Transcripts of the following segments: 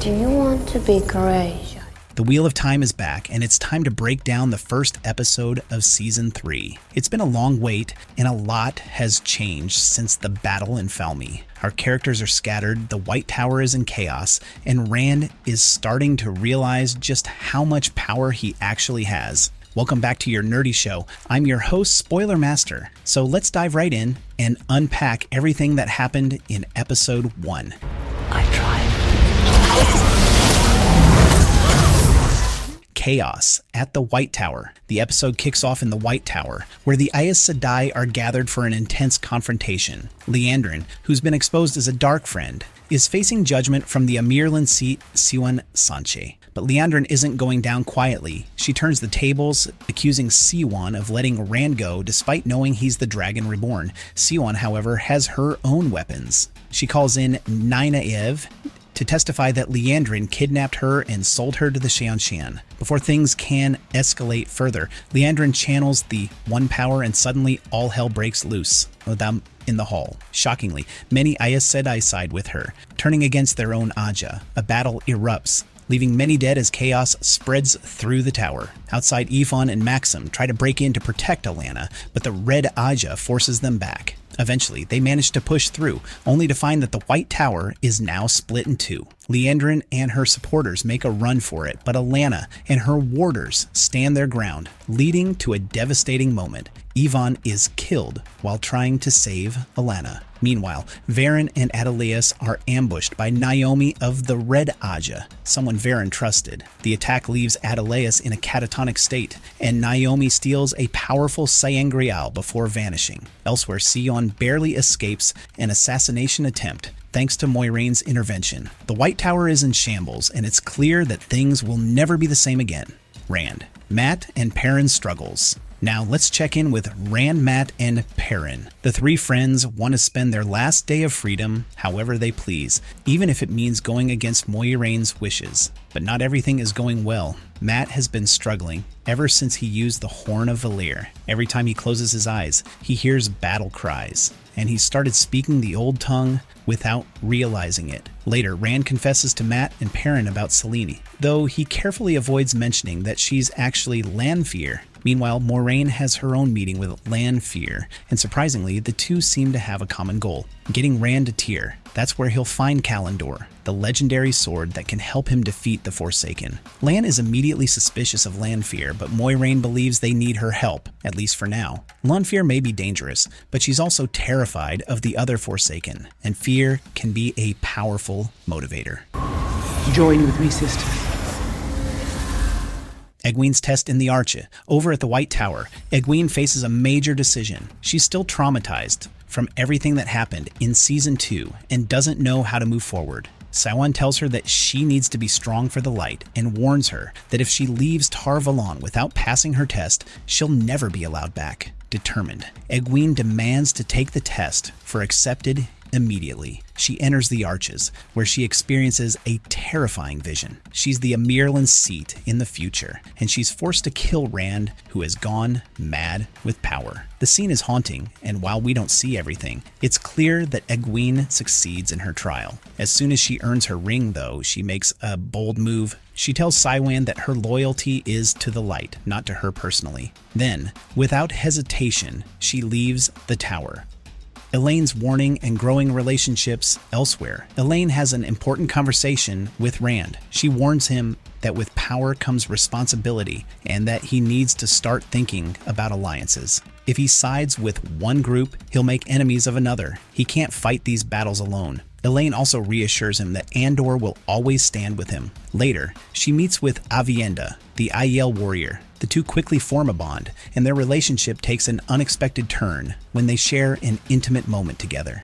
Do you want to be courageous? The Wheel of Time is back, and it's time to break down the first episode of Season 3. It's been a long wait, and a lot has changed since the battle in Falme. Our characters are scattered, the White Tower is in chaos, and Rand is starting to realize just how much power he actually has. Welcome back to your nerdy show. I'm your host, Spoiler Master. So let's dive right in and unpack everything that happened in Episode 1. I tried. Chaos at the White Tower. The episode kicks off in the White Tower, where the Aes Sedai are gathered for an intense confrontation. Liandrin, who's been exposed as a dark friend, is facing judgment from the Amirlan seat Siwan Sanche. But Liandrin isn't going down quietly. She turns the tables, accusing Siwan of letting Rand go despite knowing he's the Dragon Reborn. Siwan, however, has her own weapons. She calls in Nynaeve to testify that Liandrin kidnapped her and sold her to the Seanchan. Before things can escalate further, Liandrin channels the One Power and suddenly all hell breaks loose with them in the hall. Shockingly, many Aes Sedai side with her, turning against their own Aja. A battle erupts, leaving many dead as chaos spreads through the tower. Outside, Ifan and Maxim try to break in to protect Alana, but the Red Aja forces them back. Eventually, they manage to push through, only to find that the White Tower is now split in two. Liandrin and her supporters make a run for it, but Alana and her warders stand their ground, leading to a devastating moment. Ifan is killed while trying to save Alana. Meanwhile, Varen and Adeleas are ambushed by Naomi of the Red Aja, someone Varen trusted. The attack leaves Adeleas in a catatonic state, and Naomi steals a powerful sangreal before vanishing. Elsewhere, Sion barely escapes an assassination attempt, thanks to Moiraine's intervention. The White Tower is in shambles, and it's clear that things will never be the same again. Rand, Mat, and Perrin's struggles. Now let's check in with Rand, Mat, and Perrin. The three friends want to spend their last day of freedom however they please, even if it means going against Moiraine's wishes. But not everything is going well. Mat has been struggling ever since he used the Horn of Valyr. Every time he closes his eyes, he hears battle cries, and he started speaking the old tongue without realizing it. Later, Rand confesses to Mat and Perrin about Selene, though he carefully avoids mentioning that she's actually Lanfear. Meanwhile, Moiraine has her own meeting with Lanfear, and surprisingly, the two seem to have a common goal: getting Rand to Tyr. That's where he'll find Kalandor, the legendary sword that can help him defeat the Forsaken. Lan is immediately suspicious of Lanfear, but Moiraine believes they need her help, at least for now. Lanfear may be dangerous, but she's also terrified of the other Forsaken, and fear can be a powerful motivator. Join with me, sisters. Egwene's test in the Arche. Over at the White Tower, Egwene faces a major decision. She's still traumatized from everything that happened in Season 2 and doesn't know how to move forward. Siwan tells her that she needs to be strong for the light and warns her that if she leaves Tar Valon without passing her test, she'll never be allowed back. Determined, Egwene demands to take the test for accepted immediately. She enters the Arches, where she experiences a terrifying vision. She's the Amirlan seat in the future, and she's forced to kill Rand, who has gone mad with power. The scene is haunting, and while we don't see everything, it's clear that Egwene succeeds in her trial. As soon as she earns her ring, though, she makes a bold move. She tells Siwan that her loyalty is to the light, not to her personally. Then, without hesitation, she leaves the tower. Elaine's warning and growing relationships elsewhere. Elaine has an important conversation with Rand. She warns him that with power comes responsibility and that he needs to start thinking about alliances. If he sides with one group, he'll make enemies of another. He can't fight these battles alone. Elaine also reassures him that Andor will always stand with him. Later, she meets with Avienda, the Aiel warrior. The two quickly form a bond, and their relationship takes an unexpected turn when they share an intimate moment together.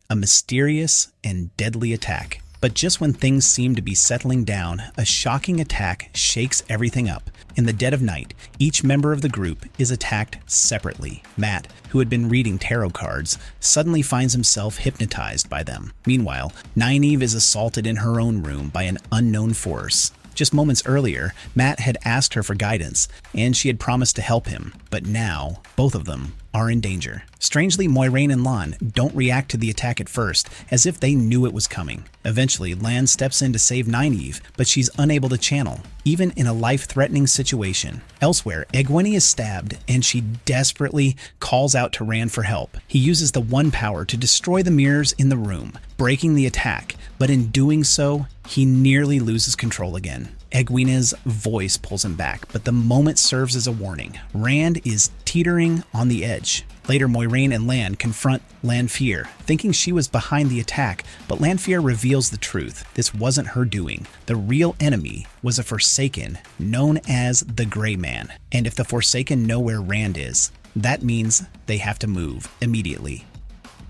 A mysterious and deadly attack. But just when things seem to be settling down, a shocking attack shakes everything up. In the dead of night, each member of the group is attacked separately. Mat, who had been reading tarot cards, suddenly finds himself hypnotized by them. Meanwhile, Nynaeve is assaulted in her own room by an unknown force. Just moments earlier, Mat had asked her for guidance, and she had promised to help him. But now, both of them are in danger. Strangely, Moiraine and Lan don't react to the attack at first, as if they knew it was coming. Eventually, Lan steps in to save Nynaeve, but she's unable to channel, even in a life-threatening situation. Elsewhere, Egwene is stabbed, and she desperately calls out to Rand for help. He uses the One Power to destroy the mirrors in the room, breaking the attack, but in doing so, he nearly loses control again. Egwene's voice pulls him back, but the moment serves as a warning. Rand is teetering on the edge. Later, Moiraine and Lan confront Lanfear, thinking she was behind the attack, but Lanfear reveals the truth. This wasn't her doing. The real enemy was a Forsaken known as the Grey Man. And if the Forsaken know where Rand is, that means they have to move immediately.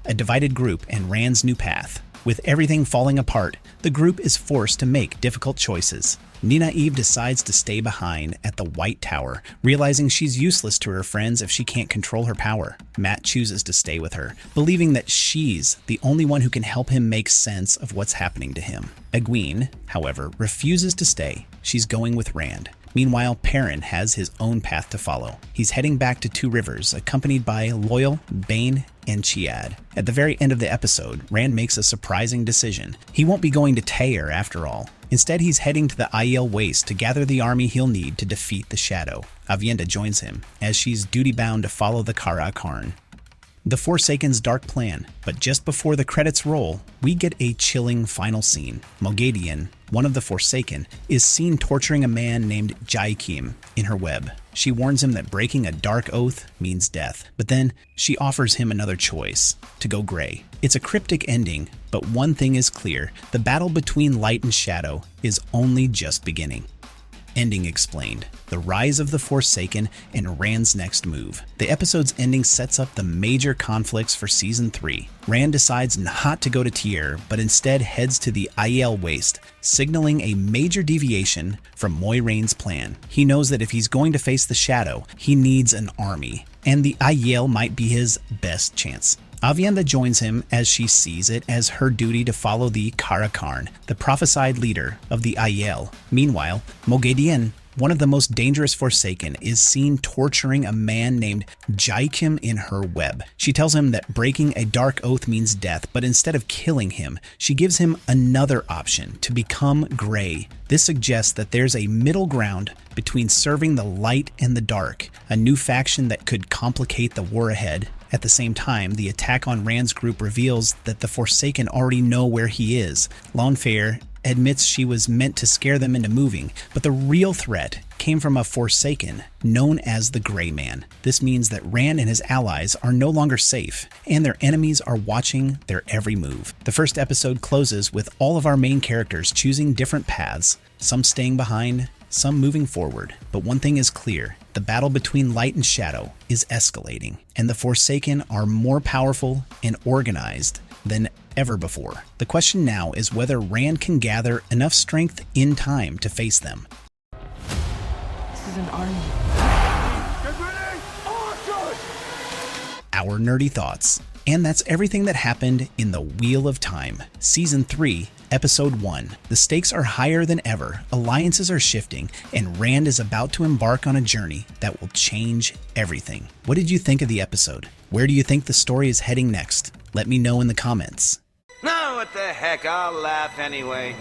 A divided group and Rand's new path. With everything falling apart, the group is forced to make difficult choices. Nynaeve decides to stay behind at the White Tower, realizing she's useless to her friends if she can't control her power. Mat chooses to stay with her, believing that she's the only one who can help him make sense of what's happening to him. Egwene, however, refuses to stay. She's going with Rand. Meanwhile, Perrin has his own path to follow. He's heading back to Two Rivers, accompanied by Loyal, Bane, and Chiad. At the very end of the episode, Rand makes a surprising decision. He won't be going to Teir after all. Instead, he's heading to the Aiel Waste to gather the army he'll need to defeat the Shadow. Aviendha joins him, as she's duty-bound to follow the Kara Karn. The Forsaken's dark plan, but just before the credits roll, we get a chilling final scene. Moghedien, one of the Forsaken, is seen torturing a man named Jaikim in her web. She warns him that breaking a dark oath means death, but then she offers him another choice, to go gray. It's a cryptic ending, but one thing is clear: the battle between light and shadow is only just beginning. Ending explained. The rise of the Forsaken and Rand's next move. The episode's ending sets up the major conflicts for Season 3. Rand decides not to go to Teir, but instead heads to the Aiel Waste, signaling a major deviation from Moiraine's plan. He knows that if he's going to face the Shadow, he needs an army, and the Aiel might be his best chance. Aviendha joins him as she sees it as her duty to follow the Kara Karn, the prophesied leader of the Aiel. Meanwhile, Moghedien, one of the most dangerous Forsaken, is seen torturing a man named Jaikim in her web. She tells him that breaking a dark oath means death, but instead of killing him, she gives him another option: to become gray. This suggests that there's a middle ground between serving the light and the dark, a new faction that could complicate the war ahead. At the same time, the attack on Rand's group reveals that the Forsaken already know where he is. Lanfear admits she was meant to scare them into moving, but the real threat came from a Forsaken known as the Grey Man. This means that Rand and his allies are no longer safe, and their enemies are watching their every move. The first episode closes with all of our main characters choosing different paths, some staying behind, some moving forward. But one thing is clear: the battle between light and shadow is escalating, and the Forsaken are more powerful and organized than ever before. The question now is whether Rand can gather enough strength in time to face them. This is an army. Get ready! Archers! Our nerdy thoughts. And that's everything that happened in the Wheel of Time. Season 3, Episode 1. The stakes are higher than ever, alliances are shifting, and Rand is about to embark on a journey that will change everything. What did you think of the episode? Where do you think the story is heading next? Let me know in the comments. No, what the heck, I'll laugh anyway.